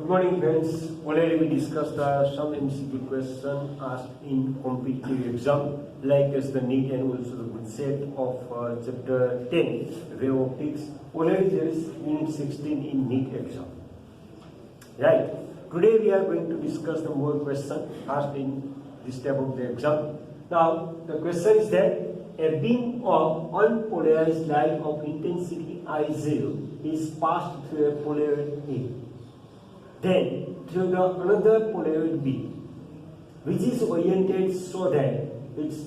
Good morning, friends. Already we discussed some MCQ question asked in competitive exam, like as the Neet and also the good set of chapter 10, Wave Optics. Already there is unit 16 in Neet exam. Right. Today we are going to discuss the more question asked in this type of the exam. Now the question is that a beam of unpolarized light of intensity I0 is passed through a polaroid A. Then through the another polaroid B, which is oriented so that its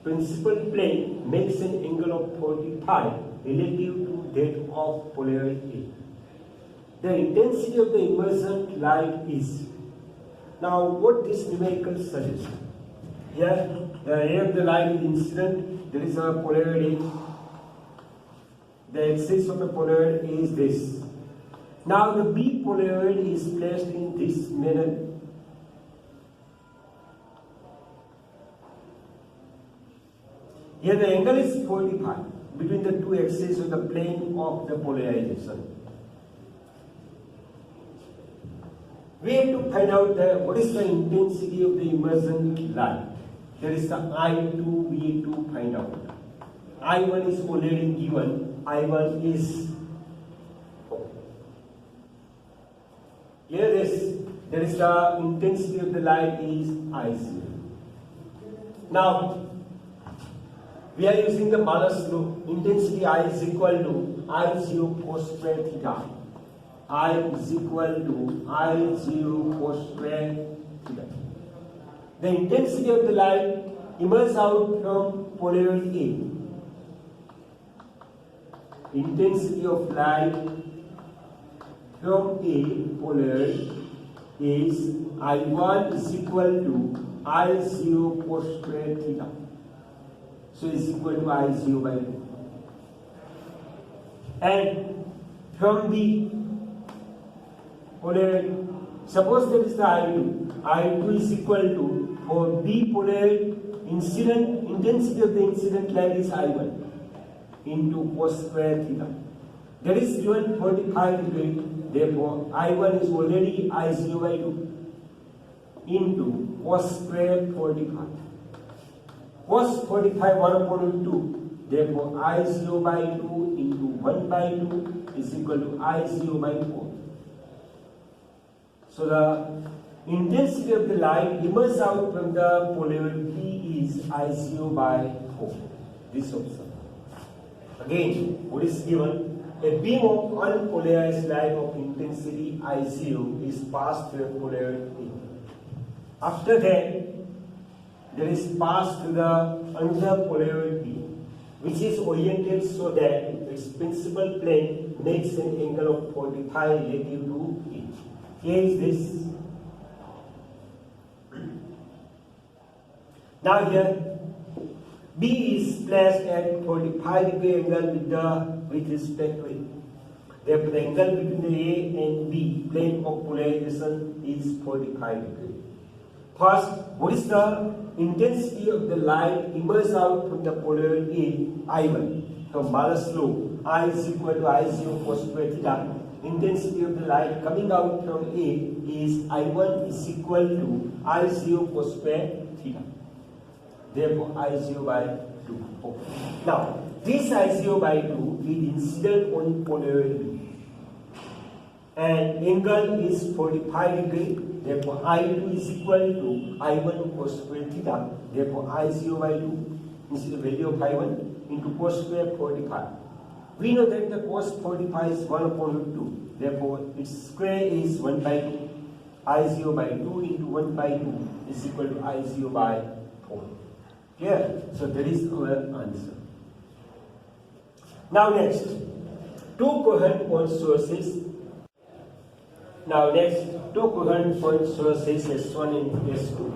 principal plane makes an angle of 45 relative to that of polaroid A. The intensity of the emergent light is. Now what this numerical suggests? Here, the light is incident, there is a polaroid A. The axis of the polaroid A is this. Now the B polaroid is placed in this manner. Here the angle is 45 between the two axes of the plane of the polarization. We have to find out what is the intensity of the emergent light. There is the I2 we have to find out. I1 is already given. I1 is here there is the intensity of the light is I0. Now we are using the Malus law. Intensity I is equal to I0 cos square theta. I is equal to I0 cos square theta. The intensity of the light emerges out from polaroid A. Intensity of light from A polaroid is I1 is equal to I0 cos square theta. So it's equal to I0 by 2. And from the polaroid, suppose that is the I2. I2 is equal to, for B polaroid, incident intensity of the incident light is I1 into cos square theta. That is given 45 degree. Therefore, I1 is already I0 by 2 into cos square 45. Cos 45 1 upon 2. Therefore, I0 by 2 into 1 by 2 is equal to I0 by 4. So the intensity of the light emerges out from the polaroid B is I0 by 4. This also. Again, what is given? A beam of unpolarized light of intensity I0 is passed through a polaroid A. After that, there is passed through the another polaroid B, which is oriented so that its principal plane makes an angle of 45 relative to A. Here is this. Now here, B is placed at 45 degree angle with respect to A. Therefore, the angle between the A and B plane of polarization is 45 degree. First, what is the intensity of the light emerges out from the polaroid A, I1. From Malus law, I is equal to I0 cos square theta. Intensity of the light coming out from A is I1 is equal to I0 cos square theta. Therefore, I0 by 2. Okay. Now, this I0 by 2 is incident on polaroid B. And angle is 45 degree. Therefore, I2 is equal to I1 cos square theta. Therefore, I0 by 2 is the value of I1 into cos square 45. We know that the cos 45 is 1 upon 2. Therefore, its square is 1 by 2. I0 by 2 into 1 by 2 is equal to I0 by 4. Clear? So that is our answer. Now next, two coherent point sources. Now next, two coherent point sources S1 and S2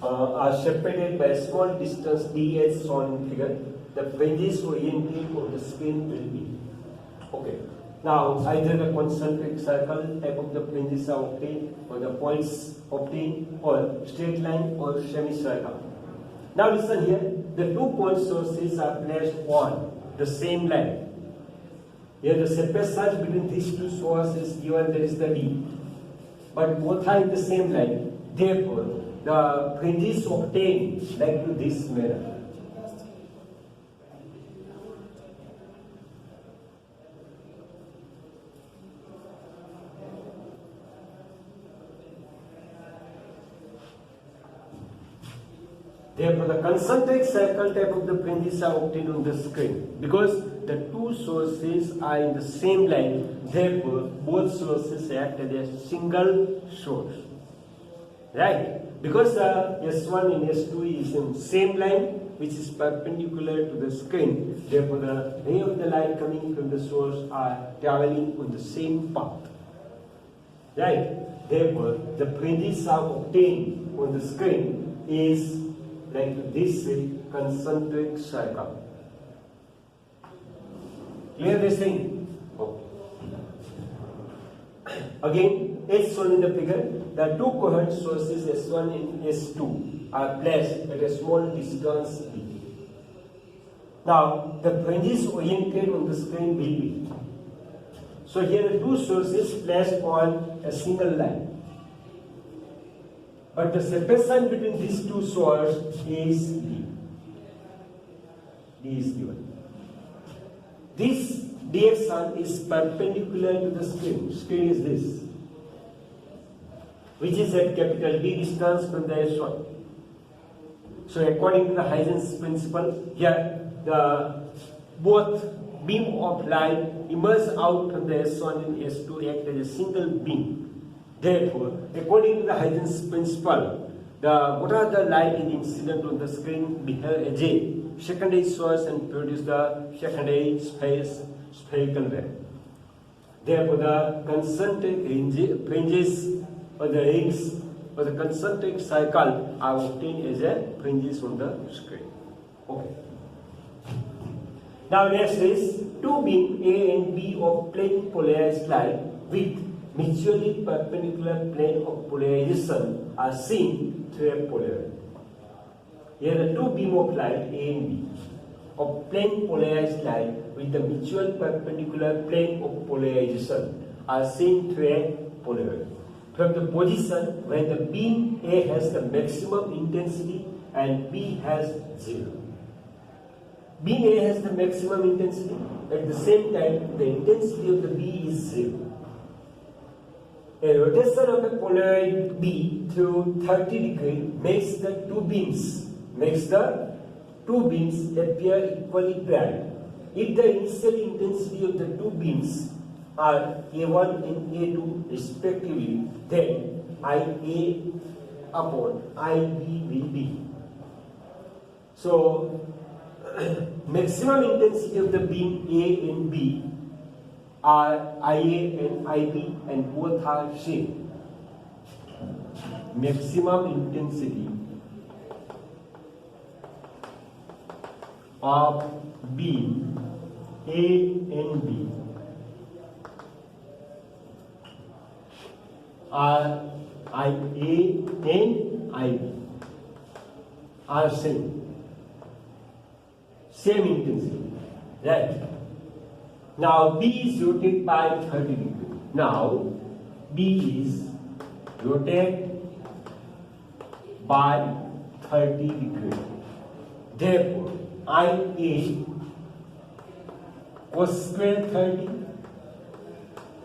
are separated by a small distance d as shown in figure. The fringes oriented on the screen will be. Okay. Now either the concentric circle type of the fringes are obtained, or the points obtained, or straight line or semicircle. Now listen here, the two point sources are placed on the same line. Here the separation between these two sources is given, there is the D. but both are in the same line. Therefore, the fringes obtained like to this manner. Therefore, the concentric circle type of the fringes are obtained on the screen because the two sources are in the same line. Therefore, both sources act as a single source. Right? Because S1 and S2 is in same line which is perpendicular to the screen. Therefore, the ray of the light coming from the source are traveling on the same path. Right? Therefore, the fringes are obtained on the screen is like this concentric circle. Clear this thing? Okay. Again, as shown in the figure, the two coherent sources S1 and S2 are placed at a small distance B. Now, the fringes oriented on the screen will be. So here are two sources placed on a single line. But the separation between these two sources is D. D is given. This direction is perpendicular to the screen. Screen is this, which is at capital D distance from the S1. So according to the Huygens principle, here the both beam of light emerge out from the S1 and S2 act as a single beam. Therefore, according to the Huygens principle, whatever the light is incident on the screen behave as a secondary source and produce the secondary spherical wave. Therefore, the concentric fringes or the rings or the concentric circle are obtained as a fringes on the screen. Okay. Now next is two beam A and B of plane polarized light with mutually perpendicular plane of polarization are seen through a polarity. Here the two beam of light A and B of plane polarized light with the mutual perpendicular plane of polarization are seen through a polarity. From the position where the beam A has the maximum intensity and B has 0. Beam A has the maximum intensity, at the same time the intensity of the B is 0. A rotation of a polaroid B through 30 degrees makes the two beams appear equally bright. If the initial intensity of the two beams are A1 and A2 respectively, then IA upon IB will be. So, maximum intensity of the beam A and B are IA and IB and both are same. Maximum intensity of beam A and B are IA and IB are same intensity, right? Now B is rotated by 30 degrees. Now B is rotated by 30 degrees. Therefore, IA cos square 30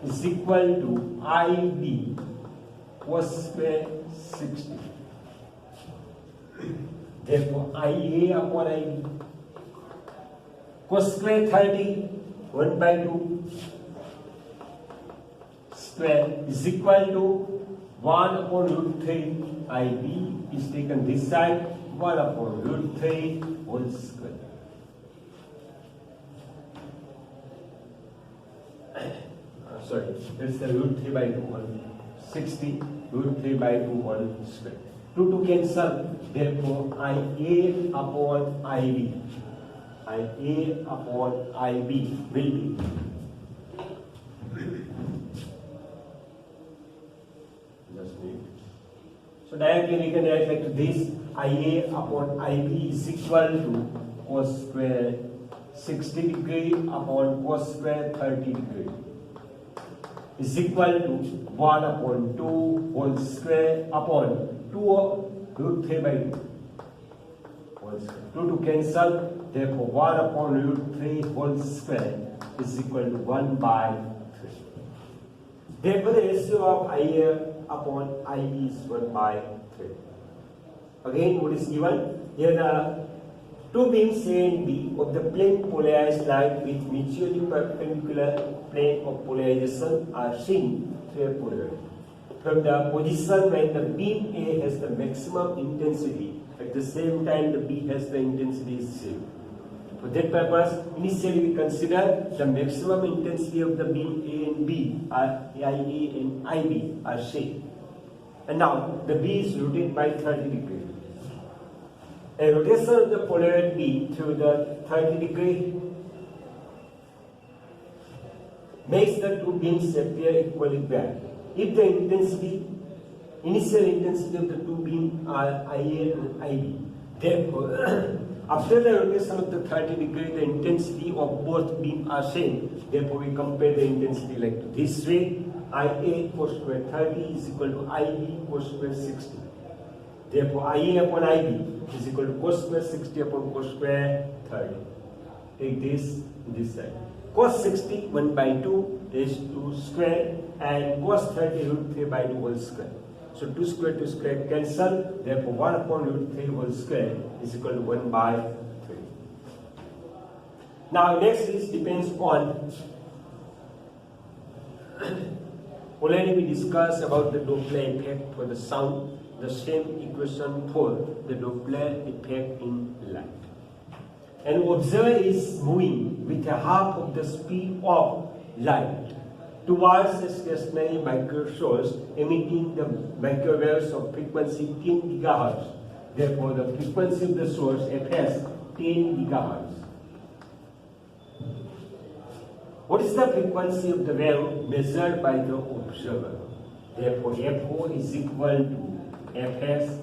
is equal to IB cos square 60. Therefore, IA upon IB cos square 30 1 by 2 square is equal to 1 upon root 3 IB is taken this side 1 upon root 3 whole square. Sorry, it's the root 3 by 2 whole 60 root 3 by 2 whole square. 2 to cancel, therefore IA upon IB. IA upon IB will be so directly we can write like this: IA upon IB is equal to cos square 60 degree upon cos square 30 degree. is equal to 1 upon 2 whole square upon 2 root 3 by 2 whole square. 2 to cancel, therefore 1 upon root 3 whole square is equal to 1 by 3. Therefore the ratio of IA upon IB is 1 by 3. Again, what is given? Here the two beams A and B of the plane polarized light with mutually perpendicular plane of polarization are seen through a polarity. From the position when the beam A has the maximum intensity, at the same time the B has the intensity is same. For that purpose, initially we consider the maximum intensity of the beam A and B are IA and IB are same. And now the B is rotated by 30 degrees. A rotation of the polarized B through the 30 degree makes the two beams appear equally bad. If the initial intensity of the two beams are IA and IB, therefore, after the rotation of the 30 degree, the intensity of both beams are same. Therefore, we compare the intensity like this way. IA cos square 30 is equal to IB cos square 60. Therefore, IA upon IB is equal to cos square 60 upon cos square 30. Take this side. Cos 60 1 by 2 is 2 square and cos 30 root 3 by 2 whole square. So 2 square cancel. Therefore, 1 upon root 3 whole square is equal to 1 by 3. Now next is depends on already we discussed about the Doppler effect for the sound. The same equation for the Doppler effect in light. An observer is moving with a half of the speed of light towards a stationary microsource emitting the microwaves of frequency 10 GHz. Therefore, the frequency of the source Fs 10 GHz. What is the frequency of the wave measured by the observer? Therefore, Fo is equal to Fs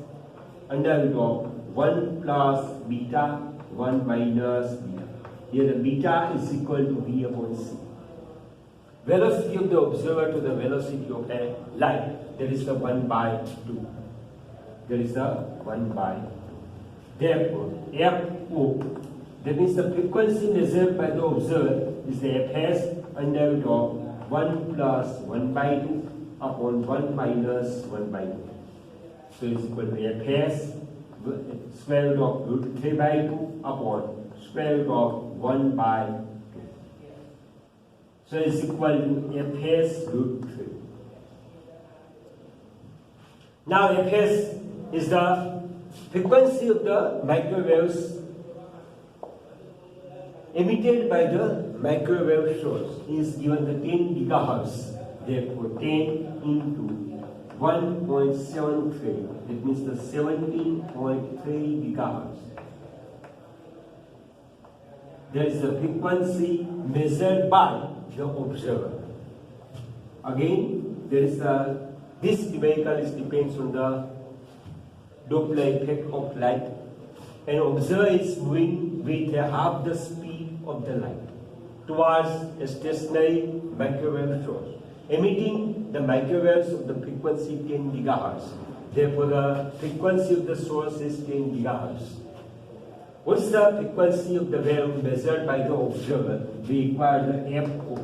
under root of 1 plus beta 1 minus beta. Here the beta is equal to V upon C. Velocity of the observer to the velocity of a light, that is the 1 by 2. That is the 1 by 2. Therefore, Fo, that means the frequency measured by the observer is the Fs under root of 1 plus 1 by 2 upon 1 minus 1 by 2. So it's equal to Fs square root of root 3 by 2 upon square root of 1 by 2. So it's equal to Fs root 3. Now Fs is the frequency of the microwaves emitted by the microwave source is given the 10 GHz. Therefore 10 into 1.73, that means the 17.3 GHz. There is the frequency measured by the observer. Again, there is this numerical depends on the Doppler effect of light. An observer is moving with half the speed of the light towards a stationary microwave source, emitting the microwaves of the frequency 10 GHz. Therefore, the frequency of the source is 10 GHz. What is the frequency of the wave measured by the observer? We require the Fo.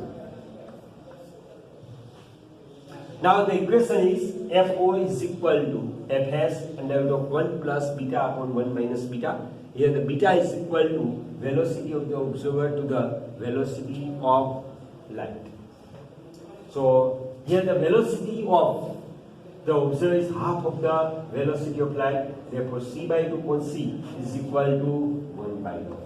Now the equation is Fo is equal to Fs under root of 1 plus beta upon 1 minus beta. Here the beta is equal to velocity of the observer to the velocity of light. So here the velocity of the observer is half of the velocity of light. Therefore c by 2 upon c is equal to 1 by 2.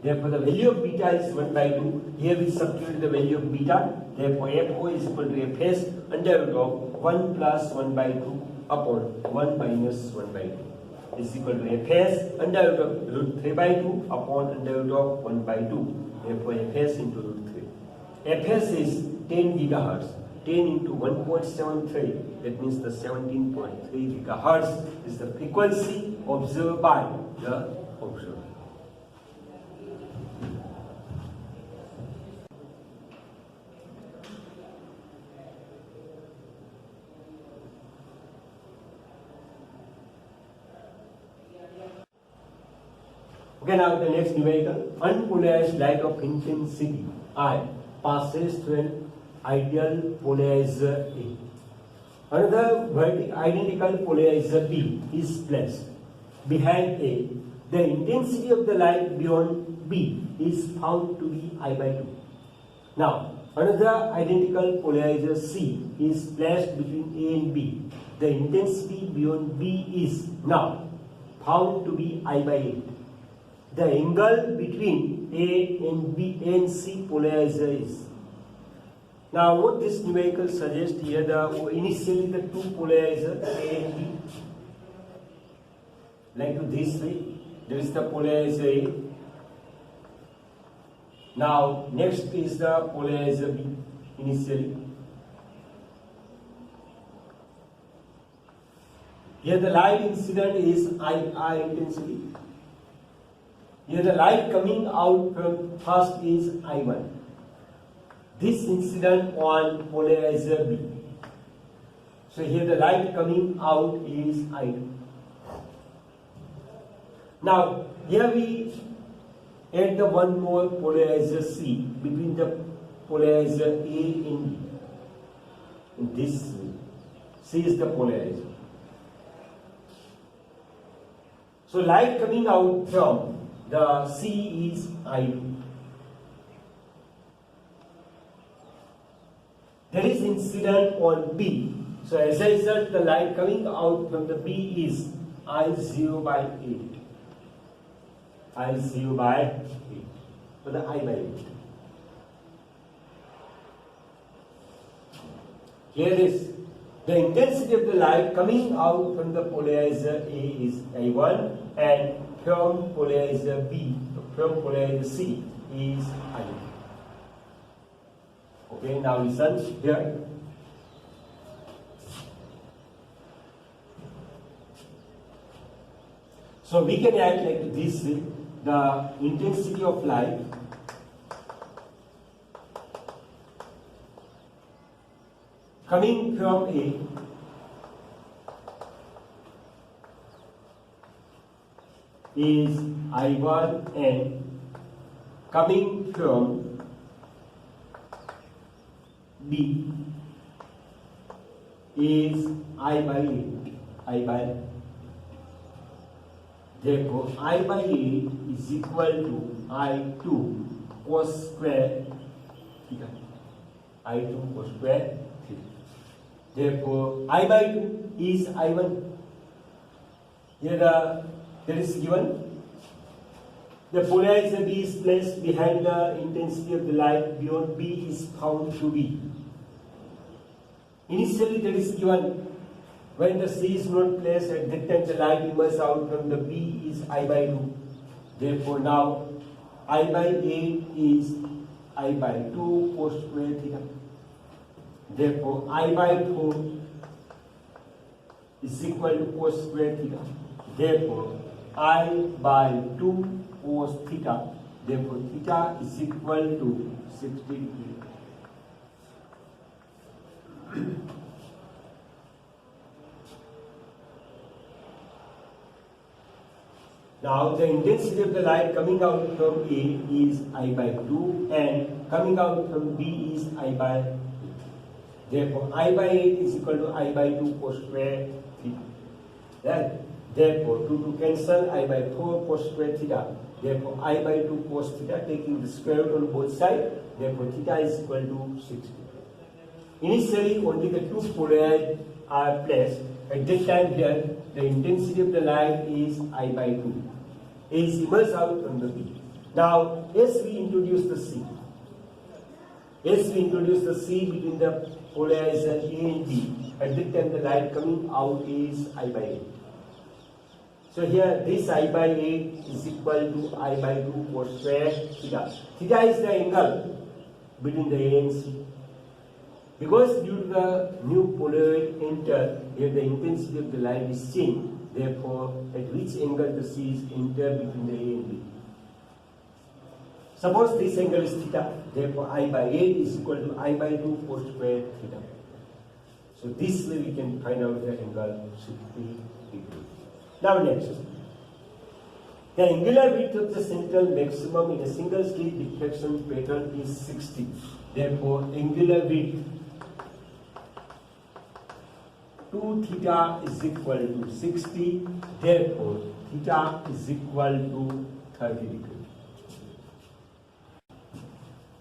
Therefore the value of beta is 1 by 2. Here we substitute the value of beta. Therefore Fo is equal to Fs under root of 1 plus 1 by 2 upon 1 minus 1 by 2 is equal to Fs under root of root 3 by 2 upon under root of 1 by 2. Therefore Fs into root 3. Fs is 10 GHz. 10 into 1.73, that means the 17.3 GHz is the frequency observed by the observer. Okay, now the next numerical. Unpolarized light of intensity I passes through an ideal polarizer A. Another identical polarizer B is placed behind A. The intensity of the light beyond B is found to be I by 2. Now, another identical polarizer C is placed between A and B. The intensity beyond B is now found to be I by 8. The angle between A and B and C polarizer is. Now, what this numerical suggests here, initially the two polarizer A and B, like to this way, there is the polarizer A. Now, next is the polarizer B initially. Here the light incident is I intensity. Here the light coming out from first is I1. This incident on polarizer B. So here the light coming out is I2. Now here we add the one more polarizer C between the polarizer A and B. In this way, C is the polarizer. So light coming out from the C is I2. There is incident on B. So as a result, the light coming out from the B is I0 by 8. I0 by 8. So the I by 8. Here is the intensity of the light coming out from the polarizer A is I1 and from polarizer B, from polarizer C is I2. Okay, now listen here. So we can add like this, the intensity of light coming from A is I1 and coming from B is I by 8. I by 8. Therefore, I by 8 is equal to I2 cos square theta. I2 cos square theta. Therefore, I by 2 is I1. Here there is given the polarizer B is placed behind the intensity of the light beyond B is found to be. Initially, that is given when the C is not placed, at that time the light emerges out from the B is I by 2. Therefore, now I by 8 is I by 2 cos square theta. Therefore, I by 4 is equal to cos square theta. Therefore, I by 2 cos theta. Therefore, theta is equal to 60 degrees. Now the intensity of the light coming out from A is I by 2 and coming out from B is I by 8. Therefore, I by 8 is equal to I by 2 cos square theta. Right? Therefore, 2 to cancel, I by 4 cos square theta. Therefore, I by 2 cos theta, taking the square root on both sides. Therefore, theta is equal to 60. Initially, only the two polarities are placed. At that time here, the intensity of the light is I by 2. A is emerged out from the B. Now, as we introduce the C, between the polarizer A and B, at that time the light coming out is I by 8. So here, this I by 8 is equal to I by 2 cos square theta. Theta is the angle between the A and C. Because due to the new polaroid enter, here the intensity of the light is changed. Therefore, at which angle the C is enter between the A and B. Suppose this angle is theta. Therefore, I by 8 is equal to I by 2 cos square theta. So this way we can find out the angle 60 degrees. Now next. The angular width of the central maximum in a single slit diffraction pattern is 60. Therefore, angular width 2 theta is equal to 60. Therefore, theta is equal to 30 degrees.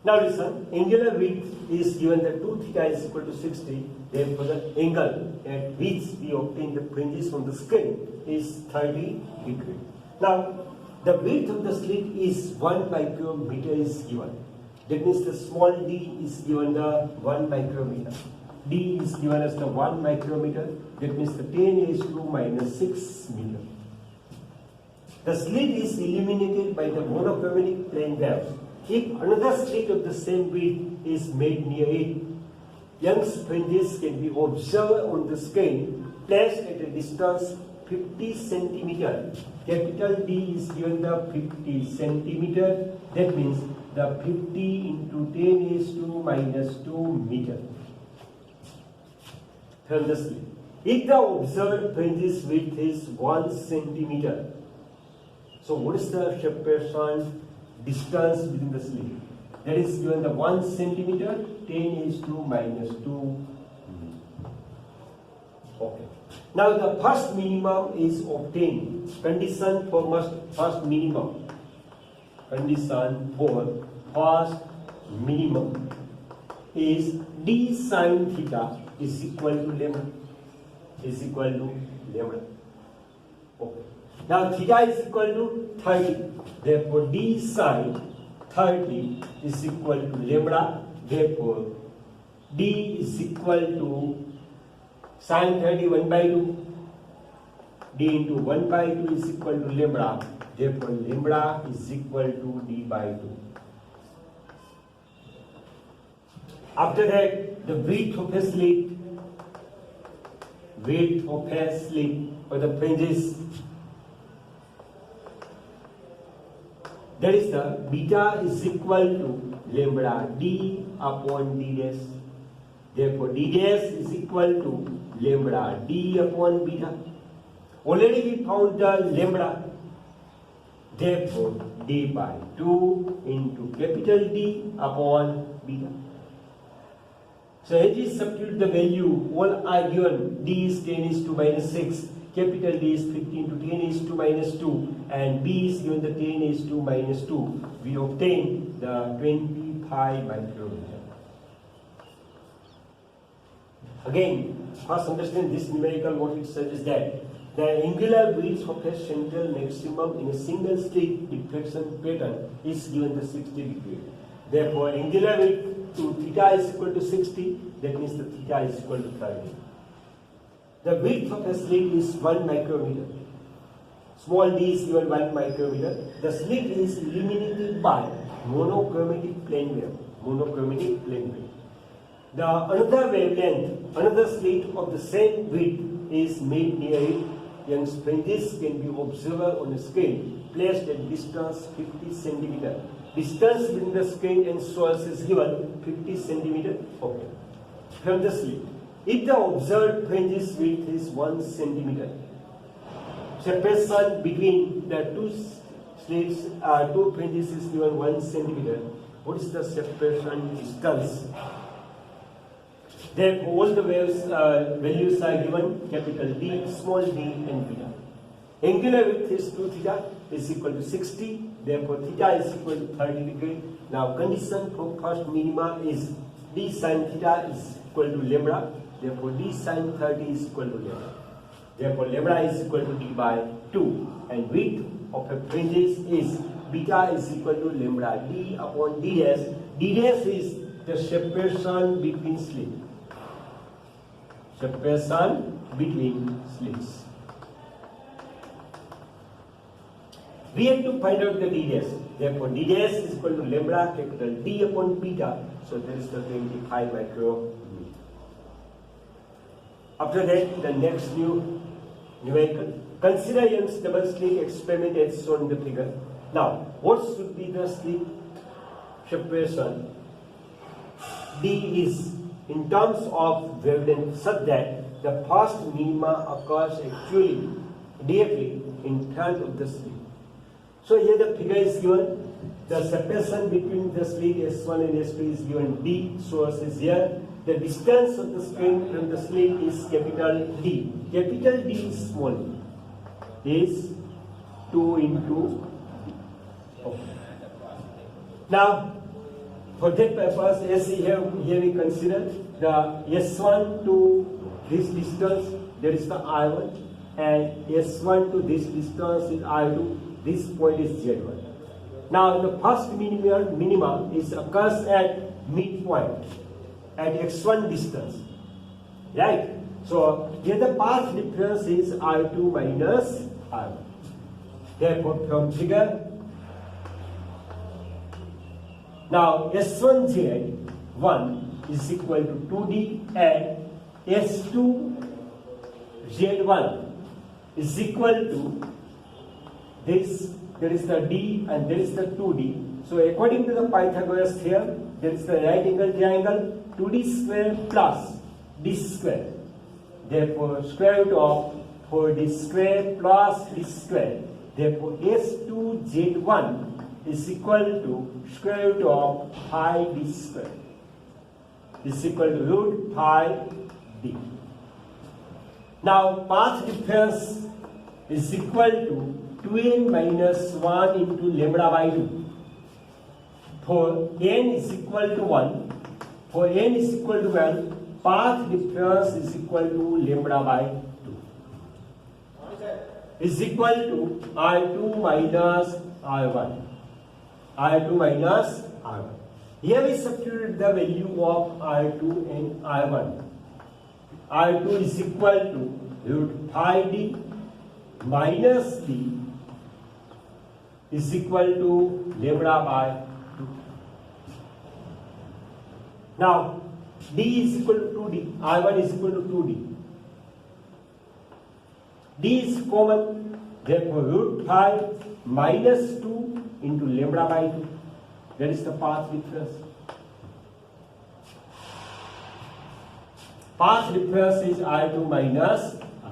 Now listen, angular width is given that 2 theta is equal to 60. Therefore, the angle at which we obtain the fringes from the skin is 30 degrees. Now, the width of the slit is 1 micrometer is given. That means the small d is given the 1 micrometer. D is given as the 1 micrometer. That means the 10 is to minus 6 meter. The slit is illuminated by the monochromatic plane waves. If another slit of the same width is made near it, Young's fringes can be observed on the screen placed at a distance 50 centimeter. Capital D is given the 50 centimeter. That means the 50 into 10 is to minus 2 meter. From the slit. If the observed fringes width is 1 centimeter, so what is the separation distance between the slit? That is given the 1 centimeter, 10 is to minus 2. Okay. Now the first minimum is obtained. Condition for first minimum. Condition for first minimum is d sine theta is equal to lambda. Is equal to lambda. Okay. Now theta is equal to 30. Therefore d sine 30 is equal to lambda. Therefore d is equal to sine 30 1 by 2. D into 1 by 2 is equal to lambda. Therefore lambda is equal to d by 2. After that, the width of a slit, or the fringes, that is the beta is equal to lambda d upon d dash. Therefore d dash is equal to lambda d upon beta. Already we found the lambda. Therefore d by 2 into capital D upon beta. So as we substitute the value, all are given. D is 10 is to minus 6, capital D is 15 to 10 is to minus 2, and B is given the 10 is to minus 2. We obtain the 25 micrometer. Again, first understand this numerical, what it says is that the angular width of a central maximum in a single slit diffraction pattern is given the 60 degree. Therefore, angular width to theta is equal to 60, that means the theta is equal to 30. The width of a slit is 1 micrometer. Small d is given 1 micrometer. The slit is illuminated by monochromatic plane wave. Monochromatic plane wave. The another wavelength, another slit of the same width is made near it. Young's fringes can be observed on a scale placed at distance 50 centimeter. Distance between the screen and source is given 50 centimeter. Okay. From the slit, if the observed fringes width is 1 centimeter, separation between the two slits, two fringes is given 1 centimeter. What is the separation distance? Therefore, all the values are given, capital D, small d, and beta. Angular width is 2 theta is equal to 60. Therefore, theta is equal to 30 degree. Now, condition for first minima is d sine theta is equal to lambda. Therefore, d sine 30 is equal to lambda. Therefore, lambda is equal to d by 2. And width of a fringes is beta is equal to lambda d upon d dash. D dash is the separation between slits. Separation between slits. We have to find out the d dash. Therefore, d dash is equal to lambda capital D upon beta. So that is the 25 micrometer. After that, the next numerical. Consider Young's double slit experiment as shown in the figure. Now, what should be the slit separation? D is in terms of wavelength such that the first minima occurs actually directly in front of the slit. So here the figure is given. The separation between the slit S1 and S2 is given D. Source is here. The distance of the screen from the slit is capital D. Capital D is small d. Is 2 into. Okay. Now, for that purpose, as here we consider the S1 to this distance, there is the I1, and S1 to this distance is I2. This point is Z1. Now, the first minima is occurs at midpoint at x1 distance, right? So here the path difference is I2 minus I1. Therefore, from figure, now S1Z1 is equal to 2D and S2Z1 is equal to this. There is the D and there is the 2D. So according to the Pythagoras theorem, there is the right angle triangle 2D square plus D square. Therefore, square root of 4D square plus D square. Therefore, S2Z1 is equal to square root of pi D square. Is equal to root pi D. Now, path difference is equal to 2n minus 1 into lambda by 2. For n is equal to 1, for n is equal to 1, path difference is equal to lambda by 2. Is equal to I2 minus I1. I2 minus I1. Here we substitute the value of I2 and I1. I2 is equal to root pi d minus d is equal to lambda by 2. Now, d is equal to 2d, I1 is equal to 2d. D is common, therefore root pi minus 2 into lambda by 2. That is the path difference. Path difference is I2 minus I.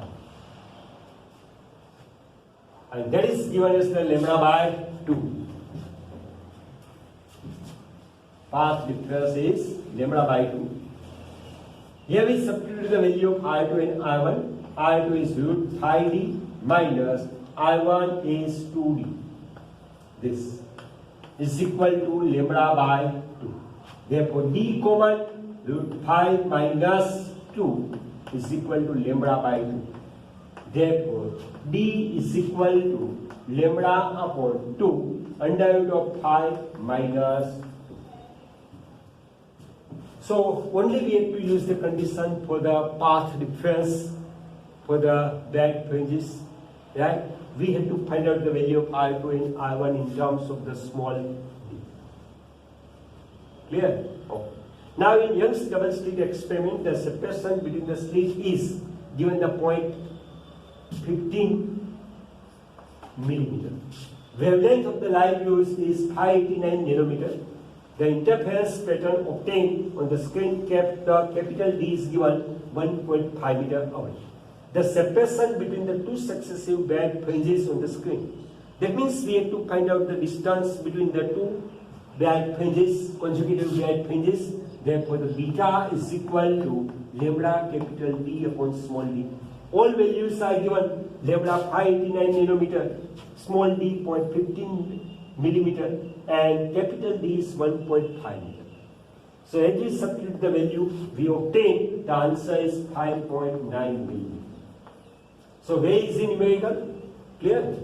And that is given as the lambda by 2. Path difference is lambda by 2. Here we substitute the value of I2 and I1. I2 is root pi d minus I1 is 2d. This is equal to lambda by 2. Therefore, d common, root pi minus 2 is equal to lambda by 2. Therefore, d is equal to lambda upon 2 under root of pi minus 2. So, only we have to use the condition for the path difference for the back fringes, right? We have to find out the value of I2 and I1 in terms of the small d. Clear? Okay. Now, in Young's double slit experiment, the separation between the slit is given the point 15 millimeter. Wavelength of the light used is 589 nanometer. The interference pattern obtained on the screen capital D is given 1.5 meter away. The separation between the two successive band fringes on the screen. That means we have to find out the distance between the two band fringes, consecutive band fringes. Therefore, the beta is equal to lambda capital D upon small d. All values are given: lambda 589 nanometer, small d 0.15 millimeter, and capital D is 1.5 meter. So, as we substitute the value, we obtain the answer is 5.9 millimeter. So, where is the numerical? Clear?